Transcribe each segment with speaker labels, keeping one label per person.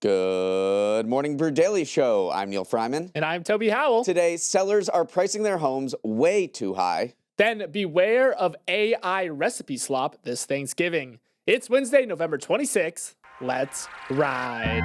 Speaker 1: Good morning, Brew Daily show. I'm Neal Freyman.
Speaker 2: And I'm Toby Howell.
Speaker 1: Today, sellers are pricing their homes way too high.
Speaker 2: Then beware of AI recipe slop this Thanksgiving. It's Wednesday, November 26th. Let's ride.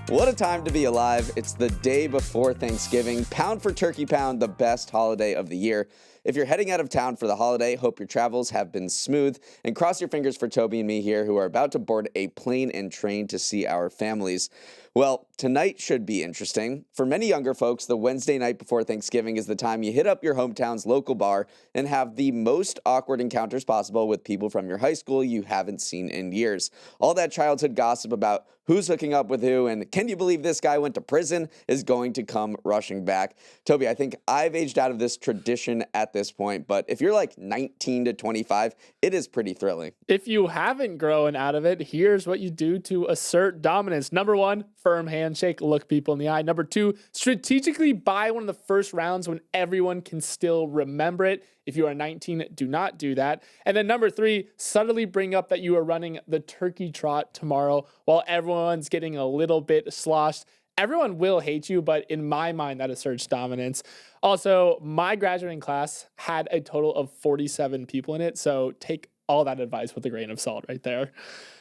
Speaker 1: What a time to be alive. It's the day before Thanksgiving. Pound for turkey pound, the best holiday of the year. If you're heading out of town for the holiday, hope your travels have been smooth. And cross your fingers for Toby and me here, who are about to board a plane and train to see our families. Well, tonight should be interesting. For many younger folks, the Wednesday night before Thanksgiving is the time you hit up your hometown's local bar and have the most awkward encounters possible with people from your high school you haven't seen in years. All that childhood gossip about who's hooking up with who and can you believe this guy went to prison is going to come rushing back. Toby, I think I've aged out of this tradition at this point, but if you're like 19 to 25, it is pretty thrilling.
Speaker 2: If you haven't grown out of it, here's what you do to assert dominance. Number one, firm handshake, look people in the eye. Number two, strategically buy one of the first rounds when everyone can still remember it. If you are 19, do not do that. And then number three, subtly bring up that you are running the turkey trot tomorrow while everyone's getting a little bit sloshed. Everyone will hate you, but in my mind, that asserts dominance. Also, my graduating class had a total of 47 people in it, so take all that advice with a grain of salt right there.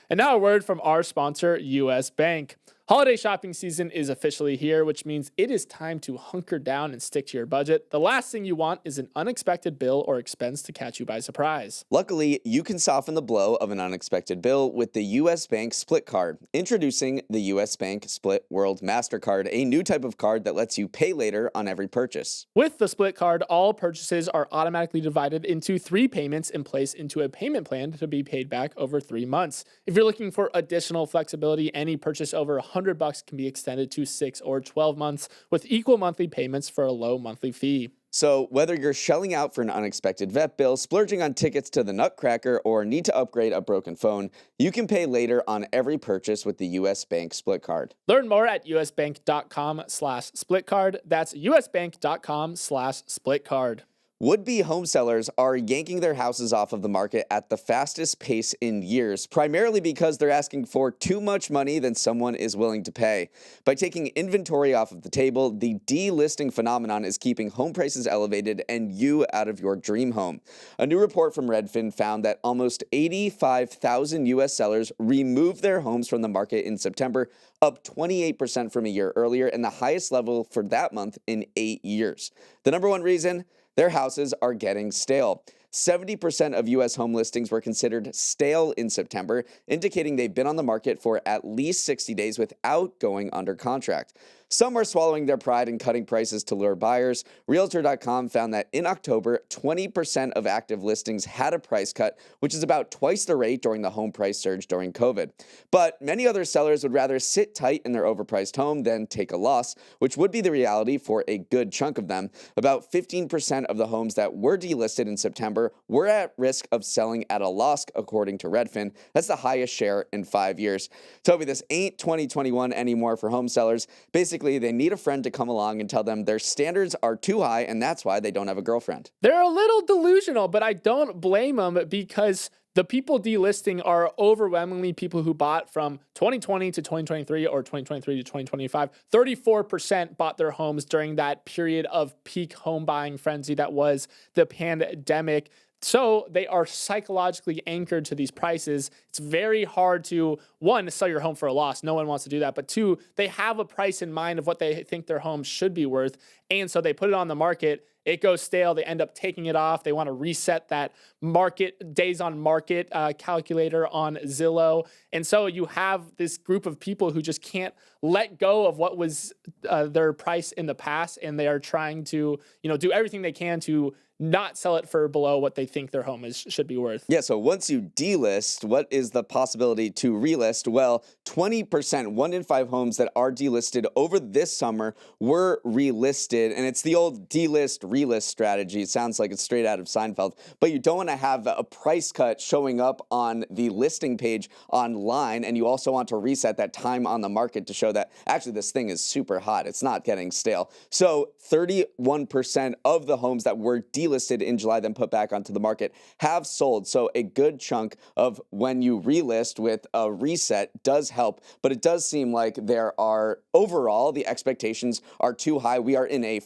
Speaker 2: And now a word from our sponsor, US Bank. Holiday shopping season is officially here, which means it is time to hunker down and stick to your budget. The last thing you want is an unexpected bill or expense to catch you by surprise.
Speaker 1: Luckily, you can soften the blow of an unexpected bill with the US Bank Split Card. Introducing the US Bank Split World MasterCard, a new type of card that lets you pay later on every purchase.
Speaker 2: With the Split Card, all purchases are automatically divided into 3 payments and placed into a payment plan to be paid back over 3 months. If you're looking for additional flexibility, any purchase over $100 can be extended to 6 or 12 months with equal monthly payments for a low monthly fee.
Speaker 1: So whether you're shelling out for an unexpected vet bill, splurging on tickets to the Nutcracker, or need to upgrade a broken phone, you can pay later on every purchase with the US Bank Split Card.
Speaker 2: Learn more at usbank.com/splitcard. That's usbank.com/splitcard.
Speaker 1: Would-be home sellers are yanking their houses off of the market at the fastest pace in years, primarily because they're asking for too much money than someone is willing to pay. By taking inventory off of the table, the delisting phenomenon is keeping home prices elevated and you out of your dream home. A new report from Redfin found that almost 85,000 U.S. sellers removed their homes from the market in September, up 28% from a year earlier, and the highest level for that month in 8 years. The number one reason? Their houses are getting stale. 70% of U.S. home listings were considered stale in September, indicating they've been on the market for at least 60 days without going under contract. Some are swallowing their pride and cutting prices to lure buyers. Realtor.com found that in October, 20% of active listings had a price cut, which is about twice the rate during the home price surge during COVID. But many other sellers would rather sit tight in their overpriced home than take a loss, which would be the reality for a good chunk of them. About 15% of the homes that were delisted in September were at risk of selling at a loss, according to Redfin. That's the highest share in 5 years. Toby, this ain't 2021 anymore for home sellers. Basically, they need a friend to come along and tell them their standards are too high and that's why they don't have a girlfriend.
Speaker 2: They're a little delusional, but I don't blame them because the people delisting are overwhelmingly people who bought from 2020 to 2023 or 2023 to 2025. 34% bought their homes during that period of peak home buying frenzy that was the pandemic. So they are psychologically anchored to these prices. It's very hard to, one, sell your home for a loss. No one wants to do that. But two, they have a price in mind of what they think their home should be worth. And so they put it on the market. It goes stale. They end up taking it off. They want to reset that market, days on market calculator on Zillow. And so you have this group of people who just can't let go of what was their price in the past. And they are trying to, do everything they can to not sell it for below what they think their home should be worth.
Speaker 1: Yeah, so once you delist, what is the possibility to relist? Well, 20%, 1 in 5 homes that are delisted over this summer were relisted. And it's the old delist, relist strategy. It sounds like it's straight out of Seinfeld. But you don't want to have a price cut showing up on the listing page online. And you also want to reset that time on the market to show that actually this thing is super hot. It's not getting stale. So 31% of the homes that were delisted delisted in July, then put back onto the market, have sold. So a good chunk of when you relist with a reset does help, but it does seem like there are overall the expectations are too high. We are in a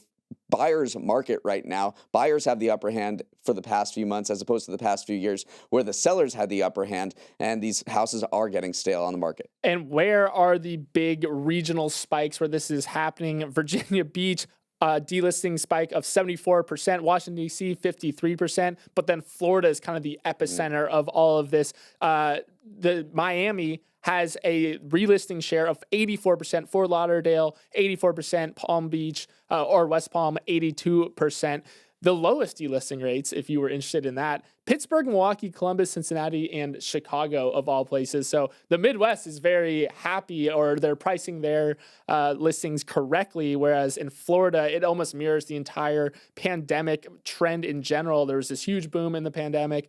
Speaker 1: buyer's market right now. Buyers have the upper hand for the past few months as opposed to the past few years where the sellers had the upper hand, and these houses are getting stale on the market.
Speaker 2: And where are the big regional spikes where this is happening? Virginia Beach, delisting spike of 74%, Washington, D.C., 53%, but then Florida is kind of the epicenter of all of this. The Miami has a relisting share of 84%, Fort Lauderdale, 84%, Palm Beach or West Palm, 82%. The lowest delisting rates, if you were interested in that, Pittsburgh, Milwaukee, Columbus, Cincinnati, and Chicago, of all places. So the Midwest is very happy, or they're pricing their listings correctly, whereas in Florida, it almost mirrors the entire pandemic trend in general. There was this huge boom in the pandemic.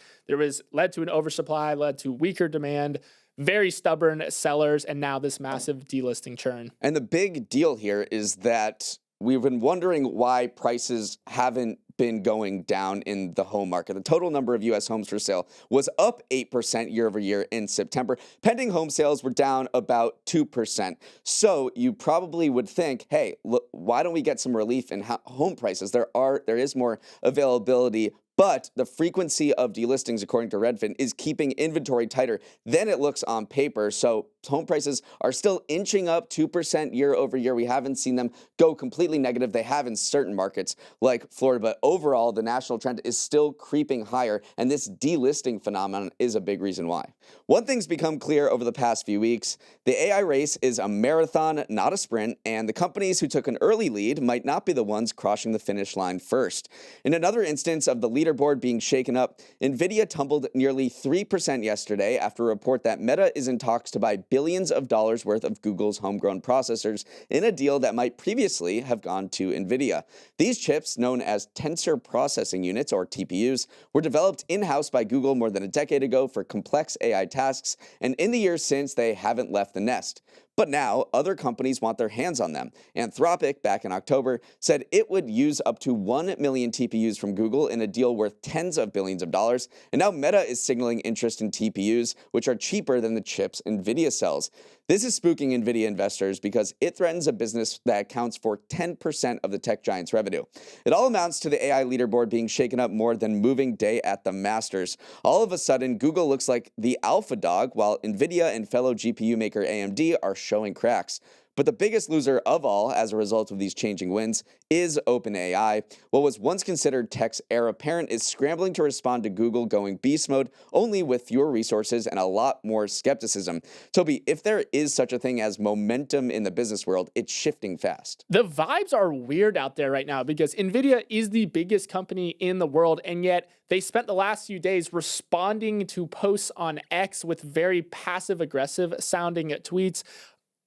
Speaker 2: Led to an oversupply, led to weaker demand, very stubborn sellers, and now this massive delisting churn.
Speaker 1: And the big deal here is that we've been wondering why prices haven't been going down in the home market. The total number of U.S. homes for sale was up 8% year over year in September. Pending home sales were down about 2%. So you probably would think, hey, look, why don't we get some relief in home prices? There is more availability, but the frequency of delistings, according to Redfin, is keeping inventory tighter than it looks on paper. So home prices are still inching up 2% year over year. We haven't seen them go completely negative. They have in certain markets like Florida, but overall, the national trend is still creeping higher, and this delisting phenomenon is a big reason why. One thing's become clear over the past few weeks: the AI race is a marathon, not a sprint, and the companies who took an early lead might not be the ones crossing the finish line first. In another instance of the leaderboard being shaken up, Nvidia tumbled nearly 3% yesterday after a report that Meta is in talks to buy billions of dollars worth of Google's homegrown processors in a deal that might previously have gone to Nvidia. These chips, known as tensor processing units, or TPUs, were developed in-house by Google more than a decade ago for complex AI tasks, and in the years since, they haven't left the nest. But now, other companies want their hands on them. Anthropic, back in October, said it would use up to 1 million TPUs from Google in a deal worth tens of billions of dollars. And now Meta is signaling interest in TPUs, which are cheaper than the chips Nvidia sells. This is spooking Nvidia investors because it threatens a business that accounts for 10% of the tech giant's revenue. It all amounts to the AI leaderboard being shaken up more than moving day at the Masters. All of a sudden, Google looks like the alpha dog, while Nvidia and fellow GPU maker AMD are showing cracks. But the biggest loser of all, as a result of these changing winds, is OpenAI. What was once considered tech's heir apparent is scrambling to respond to Google going beast mode, only with fewer resources and a lot more skepticism. Toby, if there is such a thing as momentum in the business world, it's shifting fast.
Speaker 2: The vibes are weird out there right now because Nvidia is the biggest company in the world, and yet they spent the last few days responding to posts on X with very passive-aggressive sounding tweets.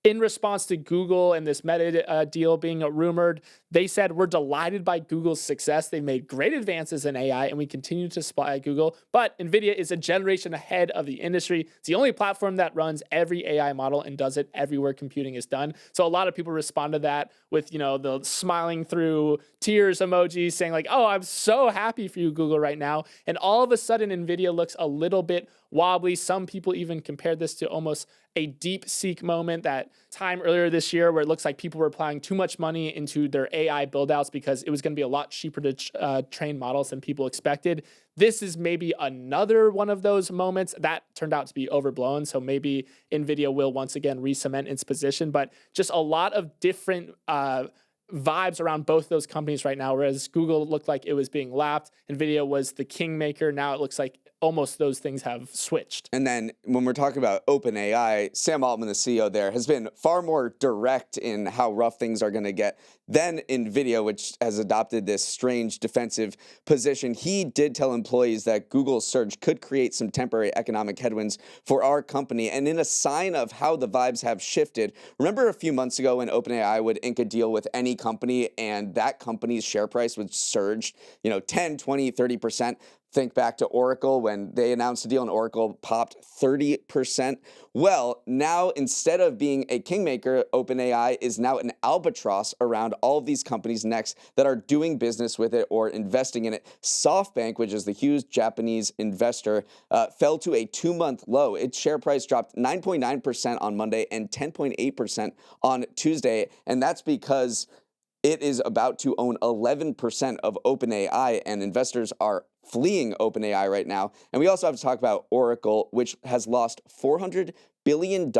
Speaker 2: In response to Google and this Meta deal being rumored, they said, "We're delighted by Google's success. They've made great advances in AI, and we continue to supply Google. But NVIDIA is a generation ahead of the industry. It's the only platform that runs every AI model and does it everywhere computing is done." So a lot of people respond to that with, the smiling through tears emoji saying like, "Oh, I'm so happy for you, Google, right now." And all of a sudden, NVIDIA looks a little bit wobbly. Some people even compared this to almost a deep seek moment, that time earlier this year where it looks like people were applying too much money into their AI buildouts because it was going to be a lot cheaper to train models than people expected. This is maybe another one of those moments that turned out to be overblown. So maybe NVIDIA will once again re-cement its position, but just a lot of different vibes around both those companies right now. Whereas Google looked like it was being lapped, NVIDIA was the kingmaker. Now it looks like almost those things have switched.
Speaker 1: And then when we're talking about OpenAI, Sam Altman, the CEO there, has been far more direct in how rough things are going to get than NVIDIA, which has adopted this strange defensive position. He did tell employees that Google's surge could create some temporary economic headwinds for our company. And in a sign of how the vibes have shifted, remember a few months ago when OpenAI would ink a deal with any company and that company's share price would surge, 10, 20, 30%? Think back to Oracle when they announced a deal and Oracle popped 30%. Well, now instead of being a kingmaker, OpenAI is now an albatross around all of these companies next that are doing business with it or investing in it. SoftBank, which is the huge Japanese investor, fell to a 2-month low. Its share price dropped 9.9% on Monday and 10.8% on Tuesday. And that's because it is about to own 11% of OpenAI, and investors are fleeing OpenAI right now. And we also have to talk about Oracle, which has lost $400 billion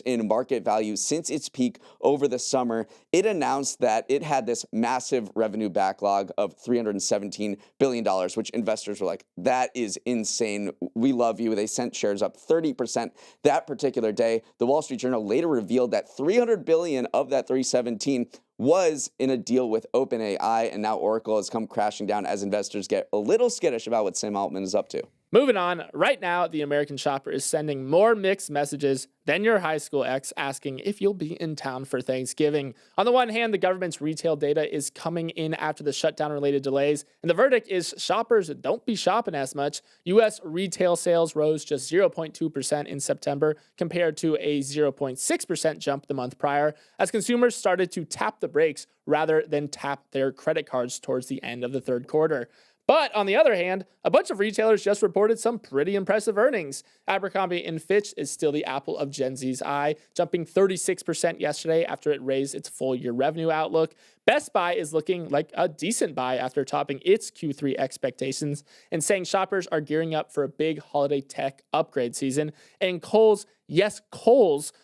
Speaker 1: in market value since its peak over the summer. It announced that it had this massive revenue backlog of $317 billion, which investors were like, that is insane. We love you. They sent shares up 30% that particular day. The Wall Street Journal later revealed that $300 billion of that 317 was in a deal with OpenAI, and now Oracle has come crashing down as investors get a little skittish about what Sam Altman is up to.
Speaker 2: Moving on, right now, the American shopper is sending more mixed messages than your high school ex asking if you'll be in town for Thanksgiving. On the one hand, the government's retail data is coming in after the shutdown-related delays, and the verdict is shoppers don't be shopping as much. U.S. retail sales rose just 0.2% in September compared to a 0.6% jump the month prior, as consumers started to tap the brakes rather than tap their credit cards towards the end of the third quarter. But on the other hand, a bunch of retailers just reported some pretty impressive earnings. Abercrombie & Fitch is still the apple of Gen Z's eye, jumping 36% yesterday after it raised its full-year revenue outlook. Best Buy is looking like a decent buy after topping its Q3 expectations and saying shoppers are gearing up for a big holiday tech upgrade season. And Kohl's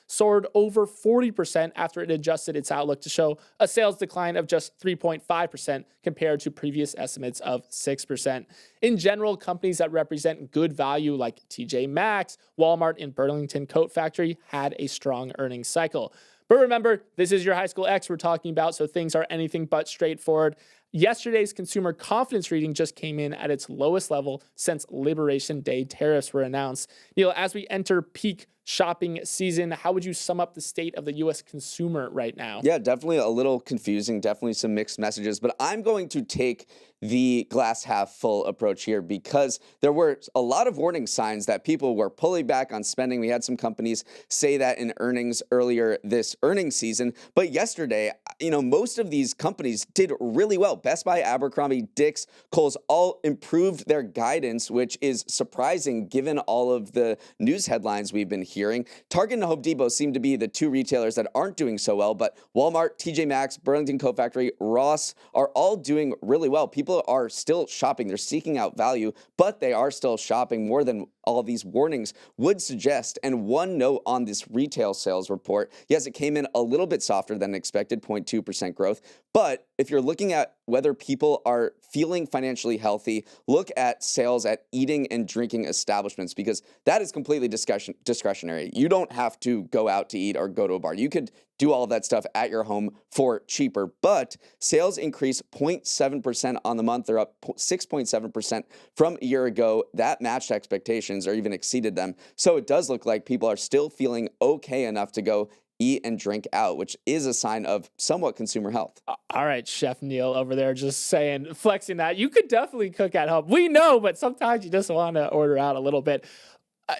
Speaker 2: soared over 40% after it adjusted its outlook to show a sales decline of just 3.5% compared to previous estimates of 6%. In general, companies that represent good value like TJ Maxx, Walmart, and Burlington Coat Factory had a strong earnings cycle. But remember, this is your high school ex we're talking about, so things are anything but straightforward. Yesterday's consumer confidence reading just came in at its lowest level since Liberation Day tariffs were announced. Neal, as we enter peak shopping season, how would you sum up the state of the U.S. consumer right now?
Speaker 1: Yeah, definitely a little confusing, definitely some mixed messages, but I'm going to take the glass half full approach here because there were a lot of warning signs that people were pulling back on spending. We had some companies say that in earnings earlier this earnings season, but yesterday, most of these companies did really well. Best Buy, Abercrombie, Dick's, Kohl's all improved their guidance, which is surprising given all of the news headlines we've been hearing. Target and Home Depot seem to be the two retailers that aren't doing so well, but Walmart, TJ Maxx, Burlington Coat Factory, Ross are all doing really well. People are still shopping. They're seeking out value, but they are still shopping more than all these warnings would suggest. And one note on this retail sales report, yes, it came in a little bit softer than expected, 0.2% growth. But if you're looking at whether people are feeling financially healthy, look at sales at eating and drinking establishments, because that is completely discretionary. You don't have to go out to eat or go to a bar. You could do all of that stuff at your home for cheaper. But sales increased 0.7% on the month. They're up 6.7% from a year ago. That matched expectations or even exceeded them. So it does look like people are still feeling okay enough to go eat and drink out, which is a sign of somewhat consumer health.
Speaker 2: All right, Chef Neal over there just saying, flexing that. You could definitely cook at home. We know, but sometimes you just want to order out a little bit.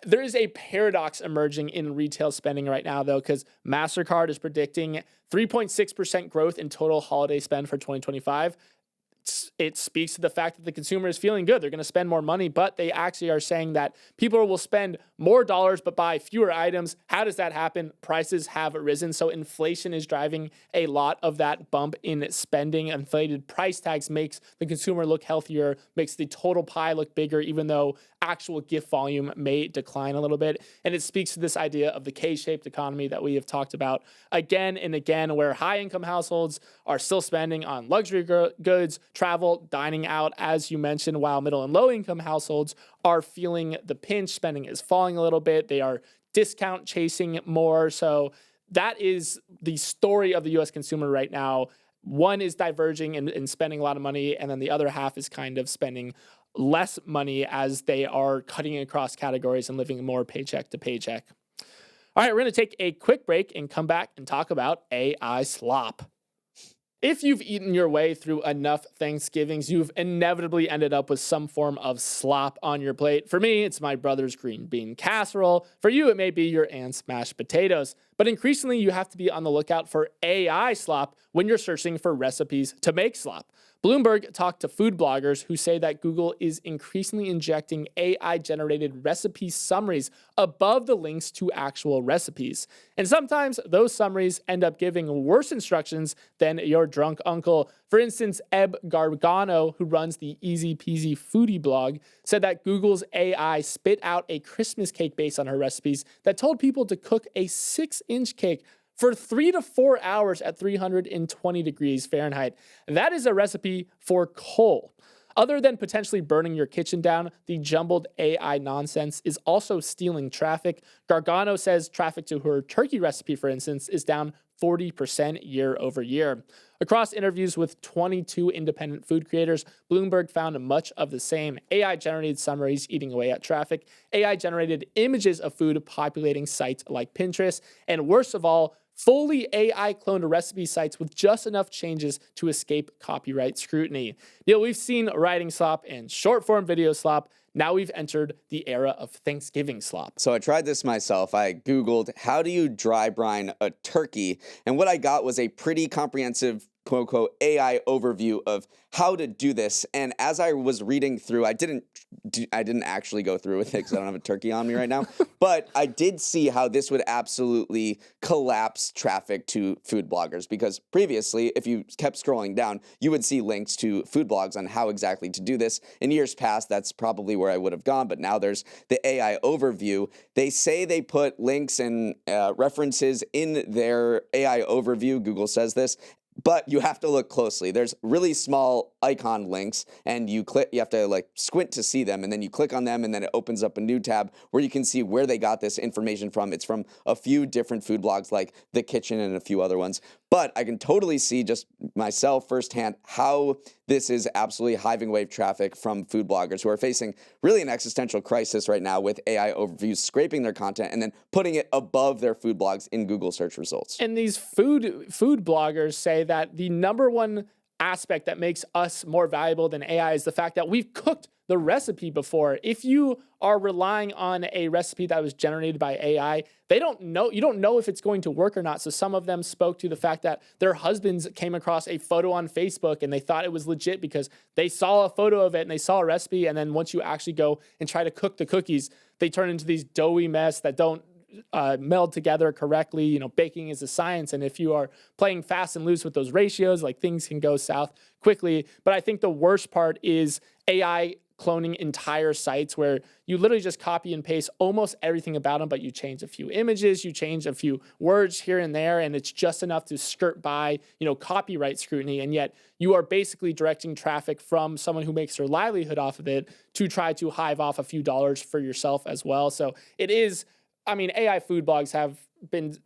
Speaker 2: There is a paradox emerging in retail spending right now, though, because MasterCard is predicting 3.6% growth in total holiday spend for 2025. It speaks to the fact that the consumer is feeling good. They're going to spend more money, but they actually are saying that people will spend more dollars but buy fewer items. How does that happen? Prices have risen, so inflation is driving a lot of that bump in spending. Inflated price tags makes the consumer look healthier, makes the total pie look bigger, even though actual gift volume may decline a little bit. And it speaks to this idea of the K-shaped economy that we have talked about again and again, where high-income households are still spending on luxury goods, travel, dining out, as you mentioned, while middle and low-income households are feeling the pinch. Spending is falling a little bit. They are discount chasing more. So that is the story of the U.S. consumer right now. One is diverging and spending a lot of money, and then the other half is kind of spending less money as they are cutting across categories and living more paycheck to paycheck. All right, we're going to take a quick break and come back and talk about AI slop. If you've eaten your way through enough Thanksgivings, you've inevitably ended up with some form of slop on your plate. For me, it's my brother's green bean casserole. For you, it may be your aunt's mashed potatoes. But increasingly, you have to be on the lookout for AI slop when you're searching for recipes to make slop. Bloomberg talked to food bloggers who say that Google is increasingly injecting AI-generated recipe summaries above the links to actual recipes. And sometimes those summaries end up giving worse instructions than your drunk uncle. For instance, Eb Gargano, who runs the Easy Peasy Foodie blog, said that Google's AI spit out a Christmas cake based on her recipes that told people to cook a 6-inch cake for 3 to 4 hours at 320 degrees Fahrenheit. That is a recipe for coal. Other than potentially burning your kitchen down, the jumbled AI nonsense is also stealing traffic. Gargano says traffic to her turkey recipe, for instance, is down 40% year over year. Across interviews with 22 independent food creators, Bloomberg found much of the same. AI-generated summaries eating away at traffic, AI-generated images of food populating sites like Pinterest, and worst of all, fully AI-cloned recipe sites with just enough changes to escape copyright scrutiny. Neal, we've seen writing slop and short-form video slop. Now we've entered the era of Thanksgiving slop.
Speaker 1: So I tried this myself. I Googled, how do you dry brine a turkey? And what I got was a pretty comprehensive quote unquote AI overview of how to do this. And as I was reading through, I didn't actually go through with it because I don't have a turkey on me right now. But I did see how this would absolutely collapse traffic to food bloggers, because previously, if you kept scrolling down, you would see links to food blogs on how exactly to do this. In years past, that's probably where I would have gone. But now there's the AI overview. They say they put links and references in their AI overview. Google says this. But you have to look closely. There's really small icon links, and you have to like squint to see them, and then you click on them, and then it opens up a new tab where you can see where they got this information from. It's from a few different food blogs like The Kitchen and a few other ones. But I can totally see just myself firsthand how this is absolutely hiving wave traffic from food bloggers who are facing really an existential crisis right now with AI overviews scraping their content and then putting it above their food blogs in Google search results.
Speaker 2: And these food bloggers say that the number one aspect that makes us more valuable than AI is the fact that we've cooked the recipe before. If you are relying on a recipe that was generated by AI, you don't know if it's going to work or not. So some of them spoke to the fact that their husbands came across a photo on Facebook and they thought it was legit because they saw a photo of it and they saw a recipe. And then once you actually go and try to cook the cookies, they turn into these doughy mess that don't meld together correctly. You know, baking is a science, and if you are playing fast and loose with those ratios, like, things can go south quickly. But I think the worst part is AI cloning entire sites where you literally just copy and paste almost everything about them, but you change a few images, you change a few words here and there, and it's just enough to skirt by, copyright scrutiny. And yet you are basically directing traffic from someone who makes their livelihood off of it to try to hive off a few dollars for yourself as well. So it is, AI food blogs have been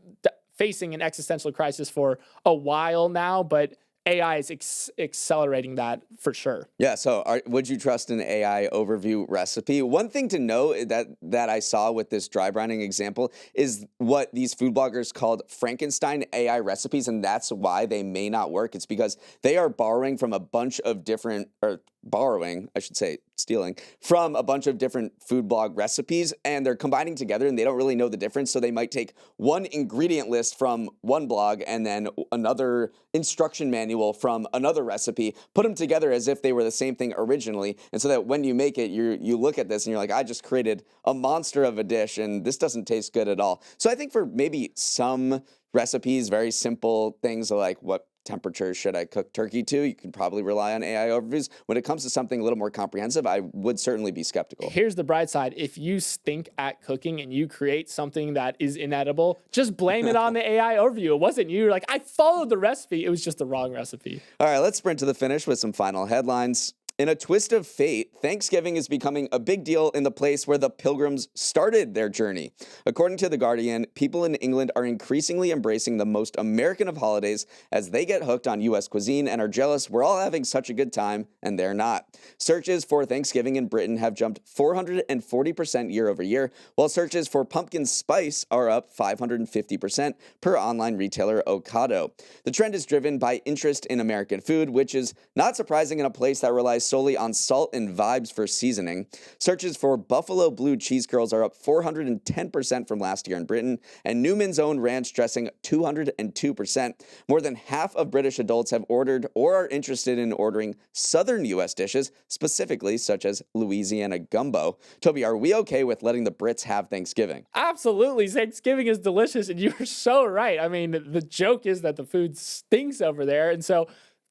Speaker 2: facing an existential crisis for a while now, but AI is accelerating that for sure.
Speaker 1: Yeah, so would you trust an AI overview recipe? One thing to know that I saw with this dry brining example is what these food bloggers called Frankenstein AI recipes, and that's why they may not work. It's because they are borrowing from a bunch of different, or borrowing, I should say, stealing from a bunch of different food blog recipes, and they're combining together and they don't really know the difference. So they might take one ingredient list from one blog and then another instruction manual from another recipe, put them together as if they were the same thing originally. And so that when you make it, you look at this and you're like, I just created a monster of a dish and this doesn't taste good at all. So I think for maybe some recipes, very simple things like what temperature should I cook turkey to, you can probably rely on AI overviews. When it comes to something a little more comprehensive, I would certainly be skeptical.
Speaker 2: Here's the bright side. If you stink at cooking and you create something that is inedible, just blame it on the AI overview. It wasn't you. You're like, I followed the recipe. It was just the wrong recipe.
Speaker 1: All right, let's sprint to the finish with some final headlines. In a twist of fate, Thanksgiving is becoming a big deal in the place where the Pilgrims started their journey. According to The Guardian, people in England are increasingly embracing the most American of holidays as they get hooked on U.S. cuisine and are jealous we're all having such a good time, and they're not. Searches for Thanksgiving in Britain have jumped 440% year over year, while searches for pumpkin spice are up 550% per online retailer Ocado. The trend is driven by interest in American food, which is not surprising in a place that relies solely on salt and vibes for seasoning. Searches for Buffalo Blue Cheese Curls are up 410% from last year in Britain, and Newman's Own Ranch dressing 202%. More than half of British adults have ordered or are interested in ordering southern U.S. dishes, specifically such as Louisiana gumbo. Toby, are we okay with letting the Brits have Thanksgiving?
Speaker 2: Absolutely. Thanksgiving is delicious, and you're so right. I mean, the joke is that the food stinks over there, and so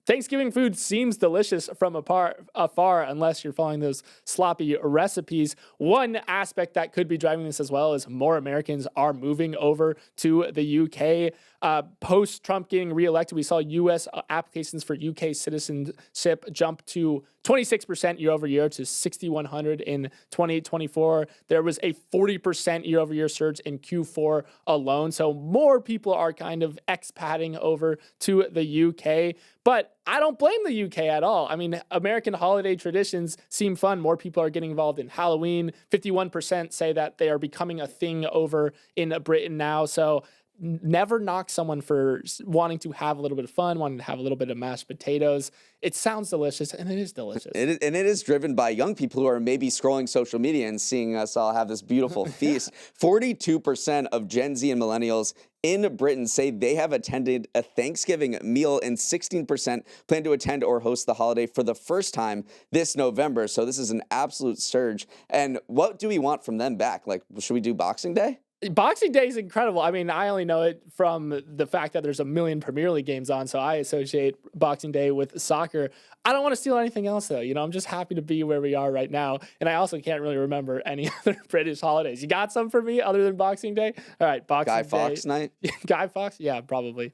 Speaker 2: Thanksgiving food seems delicious from afar unless you're following those sloppy recipes. One aspect that could be driving this as well is more Americans are moving over to the UK. Post-Trump getting reelected, we saw U.S. applications for UK citizenship jump to 26% year over year to 6,100 in 2024. There was a 40% year over year surge in Q4 alone. So more people are kind of expatting over to the UK. But I don't blame the UK at all. I mean, American holiday traditions seem fun. More people are getting involved in Halloween. 51% say that they are becoming a thing over in Britain now. So never knock someone for wanting to have a little bit of fun, wanting to have a little bit of mashed potatoes. It sounds delicious, and it is delicious.
Speaker 1: And it is driven by young people who are maybe scrolling social media and seeing us all have this beautiful feast. 42% of Gen Z and millennials in Britain say they have attended a Thanksgiving meal, and 16% plan to attend or host the holiday for the first time this November. So this is an absolute surge. And what do we want from them back? Like, should we do Boxing Day?
Speaker 2: Boxing Day is incredible. I mean, I only know it from the fact that there's a million Premier League games on, so I associate Boxing Day with soccer. I don't want to steal anything else, though. You know, I'm just happy to be where we are right now, and I also can't really remember any other British holidays. You got some for me other than Boxing Day? All right, Boxing Day.
Speaker 1: Guy Fawkes night?
Speaker 2: Guy Fawkes? Yeah, probably.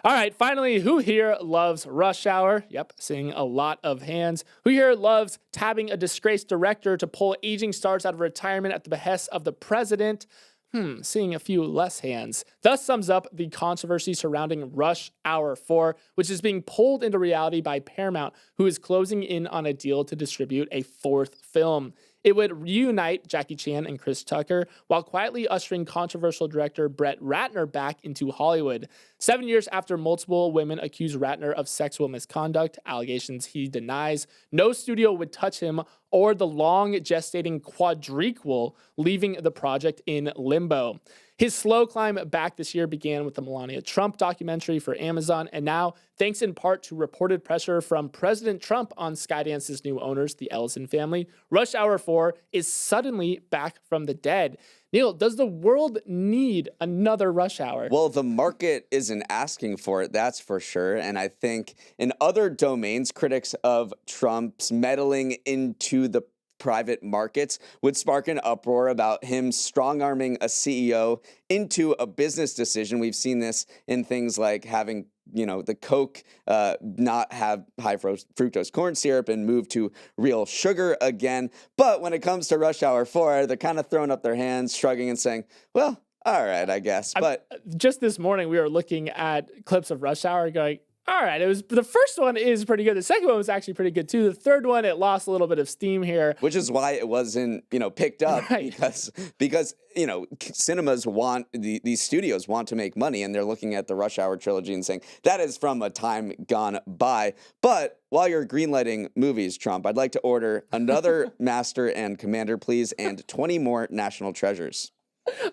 Speaker 2: All right, finally, who here loves Rush Hour? Yep, seeing a lot of hands. Who here loves tabbing a disgraced director to pull aging stars out of retirement at the behest of the president? Seeing a few less hands. Thus sums up the controversy surrounding Rush Hour 4, which is being pulled into reality by Paramount, who is closing in on a deal to distribute a fourth film. It would reunite Jackie Chan and Chris Tucker while quietly ushering controversial director Brett Ratner back into Hollywood. 7 years after multiple women accused Ratner of sexual misconduct, allegations he denies, no studio would touch him or the long gestating quadriquel, leaving the project in limbo. His slow climb back this year began with the Melania Trump documentary for Amazon, and now, thanks in part to reported pressure from President Trump on Skydance's new owners, the Ellison family, Rush Hour 4 is suddenly back from the dead. Neal, does the world need another Rush Hour?
Speaker 1: Well, the market isn't asking for it, that's for sure. And I think in other domains, critics of Trump's meddling into the private markets would spark an uproar about him strong-arming a CEO into a business decision. We've seen this in things like having the Coke not have high fructose corn syrup and move to real sugar again. But when it comes to Rush Hour 4, they're kind of throwing up their hands, shrugging and saying, well, all right, I guess. But
Speaker 2: just this morning, we were looking at clips of Rush Hour going, all right, the first one is pretty good. The second one was actually pretty good too. The third one, it lost a little bit of steam here.
Speaker 1: Which is why it wasn't, picked up, right. because cinemas want, these studios want to make money, and they're looking at the Rush Hour trilogy and saying, that is from a time gone by. But while you're greenlighting movies, Trump, I'd like to order another Master and Commander, please, and 20 more National Treasures.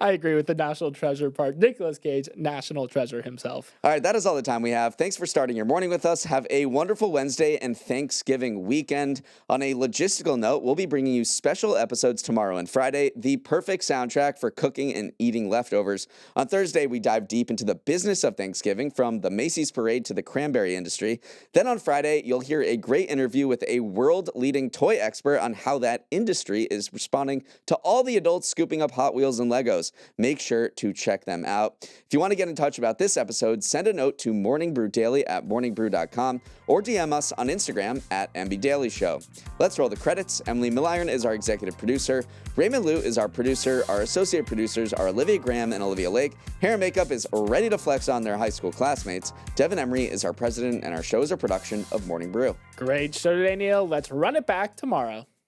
Speaker 2: I agree with the National Treasure part. Nicolas Cage, National Treasure himself.
Speaker 1: All right, that is all the time we have. Thanks for starting your morning with us. Have a wonderful Wednesday and Thanksgiving weekend. On a logistical note, we'll be bringing you special episodes tomorrow and Friday, the perfect soundtrack for cooking and eating leftovers. On Thursday, we dive deep into the business of Thanksgiving, from the Macy's parade to the cranberry industry. Then on Friday, you'll hear a great interview with a world-leading toy expert on how that industry is responding to all the adults scooping up Hot Wheels and Legos Chicago's. Make sure to check them out. If you want to get in touch about this episode, send a note to morningbrew@morningbrew.com or DM us on Instagram @MBDailyShow. Let's roll the credits. Emily Milliron is our executive producer. Raymond Liu is our producer. Our associate producers are Olivia Graham and Olivia Lake. Hair and makeup is ready to flex on their high school classmates. Devin Emery is our president, and our show is a production of Morning Brew.
Speaker 2: Great show today, Neal. Let's run it back tomorrow.